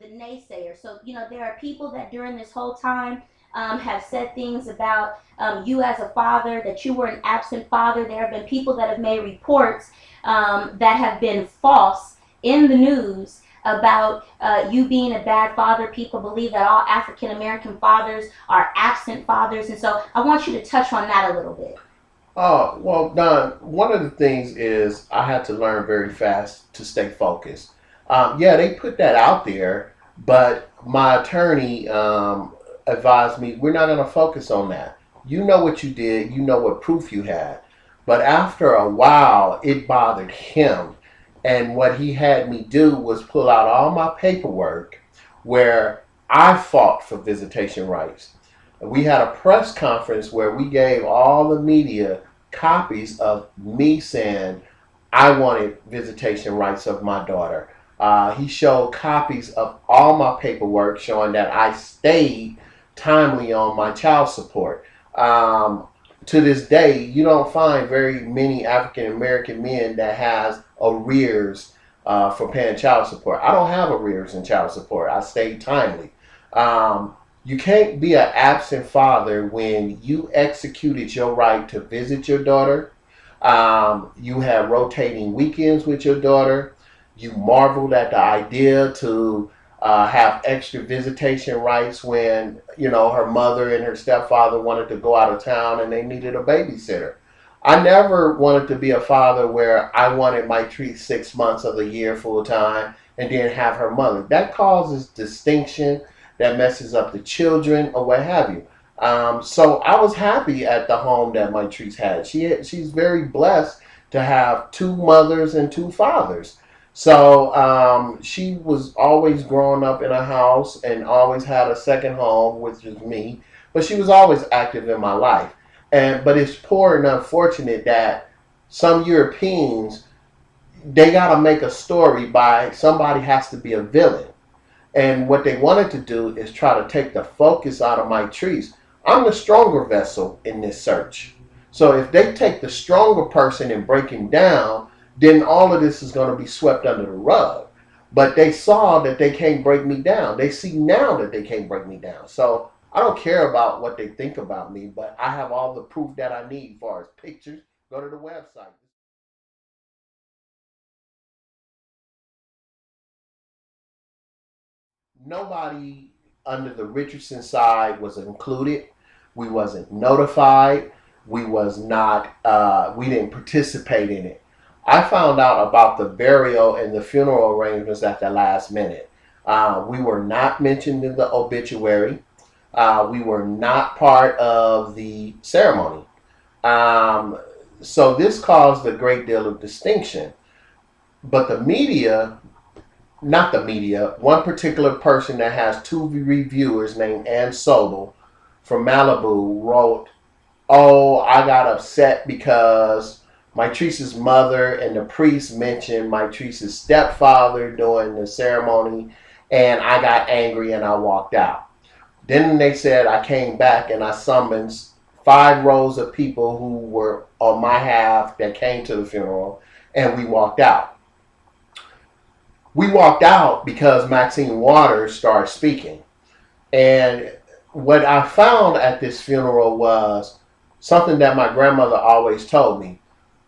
the naysayers. So, there are people that during this whole time have said things about you as a father, that you were an absent father. There have been people that have made reports that have been false in the news about you being a bad father. People believe that all African American fathers are absent fathers. And so I want you to touch on that a little bit. Oh, well, Don, one of the things is I had to learn very fast to stay focused. Yeah, they put that out there, but my attorney advised me we're not going to focus on that. You know what you did, you know what proof you had. But after a while, it bothered him. And what he had me do was pull out all my paperwork where I fought for visitation rights. We had a press conference where we gave all the media copies of me saying I wanted visitation rights of my daughter. He showed copies of all my paperwork showing that I stayed timely on my child support. To this day, you don't find very many African American men that has arrears for paying child support. I don't have arrears in child support. I stayed timely. You can't be an absent father when you executed your right to visit your daughter. You have rotating weekends with your daughter. You marveled at the idea to have extra visitation rights when, her mother and her stepfather wanted to go out of town and they needed a babysitter. I never wanted to be a father where I wanted my treat 6 months of the year full time and then have her mother. That causes distinction, that messes up the children or what have you. So I was happy at the home that my Mitrice had. She's very blessed to have two mothers and two fathers. So she was always growing up in a house and always had a second home, which is me. But she was always active in my life. But it's poor and unfortunate that some Europeans, they got to make a story by somebody has to be a villain. And what they wanted to do is try to take the focus out of my trees. I'm the stronger vessel in this search. So if they take the stronger person and break him down, then all of this is going to be swept under the rug. But they saw that they can't break me down. They see now that they can't break me down. So I don't care about what they think about me, but I have all the proof that I need as far as pictures. Go to the website. Nobody under the Richardson side was included. We wasn't notified. We didn't participate in it. I found out about the burial and the funeral arrangements at the last minute. We were not mentioned in the obituary. We were not part of the ceremony. Um, so this caused a great deal of distinction. But the media, not the media, one particular person that has two reviewers named Ann Sobel from Malibu wrote, "Oh, I got upset because Mitrice's mother and the priest mentioned Mitrice's stepfather during the ceremony, and I got angry and I walked out." Then they said I came back and I summoned 5 rows of people who were on my half that came to the funeral, and we walked out. We walked out because Maxine Waters started speaking. And what I found at this funeral was something that my grandmother always told me.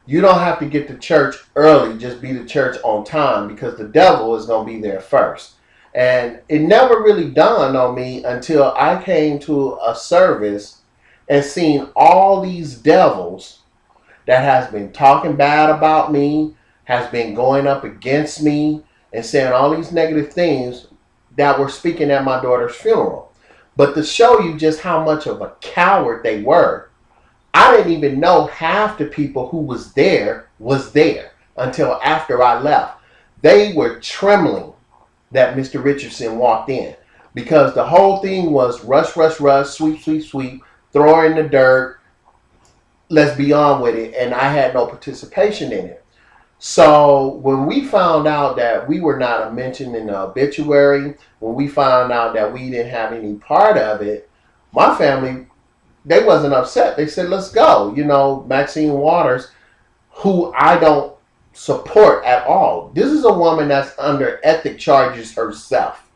You don't have to get to church early, just be to church on time because the devil is going to be there first. And it never really dawned on me until I came to a service and seen all these devils that has been talking bad about me, has been going up against me, and saying all these negative things that were speaking at my daughter's funeral. But to show you just how much of a coward they were, I didn't even know half the people who was there until after I left. They were trembling that Mr. Richardson walked in because the whole thing was rush, rush, rush, sweep, sweep, sweep, throw her in the dirt, let's be on with it. And I had no participation in it. So when we found out that we were not mentioned in the obituary, when we found out that we didn't have any part of it, my family, they wasn't upset. They said, let's go. Maxine Waters, who I don't support at all. This is a woman that's under ethic charges herself.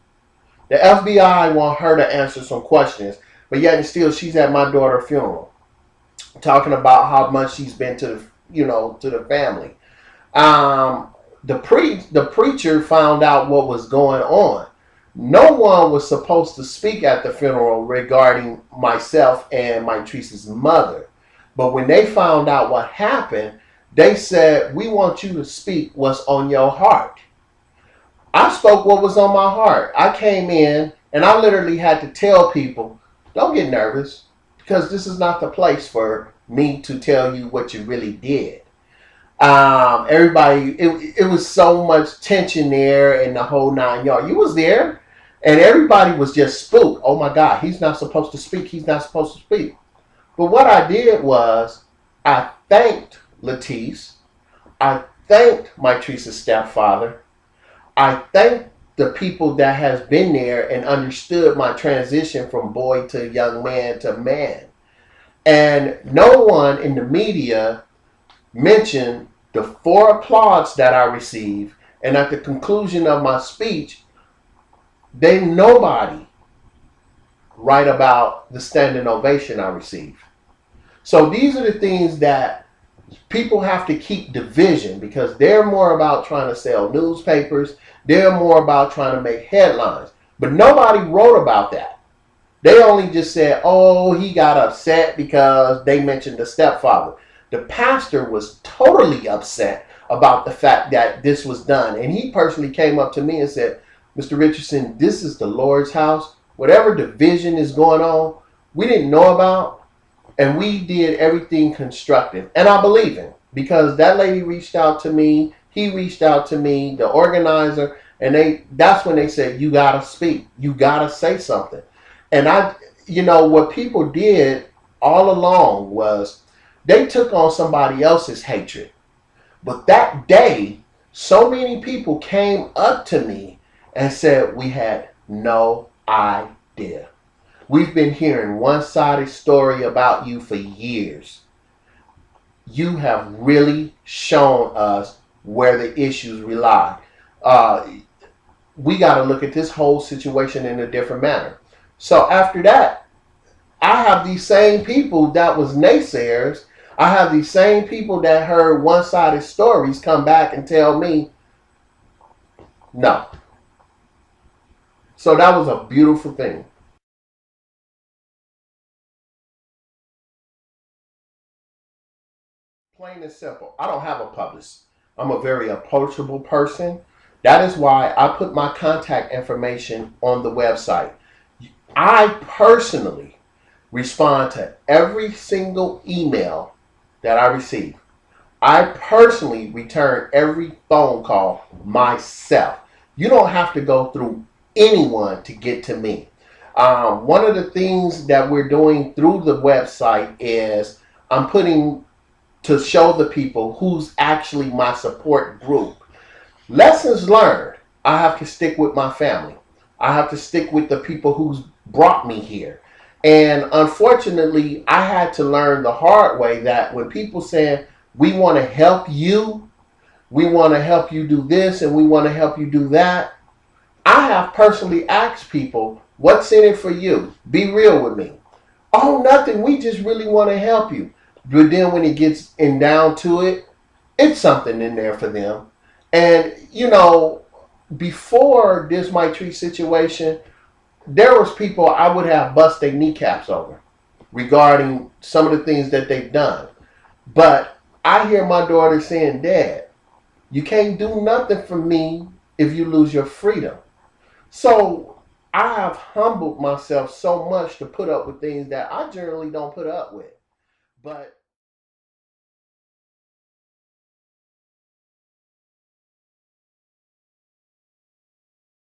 The FBI want her to answer some questions, but yet and still she's at my daughter's funeral, talking about how much she's been to to the family. Um, the preacher found out what was going on. No one was supposed to speak at the funeral regarding myself and Mitrice's mother. But when they found out what happened, they said, "We want you to speak what's on your heart." I spoke what was on my heart. I came in and I literally had to tell people, don't get nervous, because this is not the place for me to tell you what you really did. Everybody, it was so much tension there and the whole 9 yards. You was there, and everybody was just spooked. Oh my God, he's not supposed to speak. He's not supposed to speak. But what I did was I thanked Latice. I thanked Mitrice's stepfather. I thanked the people that has been there and understood my transition from boy to young man to man. And no one in the media mentioned the 4 applauds that I received, and at the conclusion of my speech, nobody write about the standing ovation I received. So these are the things that people have to keep division, because they're more about trying to sell newspapers. They're more about trying to make headlines. But nobody wrote about that. They only just said, oh, he got upset because they mentioned the stepfather. The pastor was totally upset about the fact that this was done. And he personally came up to me and said, Mr. Richardson, this is the Lord's house. Whatever division is going on, we didn't know about. And we did everything constructive. And I believe him, because that lady reached out to me. He reached out to me, the organizer. And that's when they said, you got to speak. You got to say something. And what people did all along was they took on somebody else's hatred. But that day, so many people came up to me and said, we had no idea. We've been hearing one-sided story about you for years. You have really shown us where the issues rely. We got to look at this whole situation in a different manner. So after that, I have these same people that was naysayers. I have these same people that heard one-sided stories come back and tell me, no. So that was a beautiful thing. Plain and simple. I don't have a publicist. I'm a very approachable person. That is why I put my contact information on the website. I personally respond to every single email that I receive. I personally return every phone call myself. You don't have to go through anyone to get to me. One of the things that we're doing through the website is I'm putting to show the people who's actually my support group. Lessons learned. I have to stick with my family. I have to stick with the people who's brought me here. And unfortunately, I had to learn the hard way that when people say, we want to help you, we want to help you do this, and we want to help you do that, I have personally asked people, what's in it for you? Be real with me. Oh, nothing. We just really want to help you. But then when it gets down to it, it's something in there for them. And, before this Mitrice situation, there was people I would have bust their kneecaps over regarding some of the things that they've done. But I hear my daughter saying, Dad, you can't do nothing for me if you lose your freedom. So I have humbled myself so much to put up with things that I generally don't put up with. But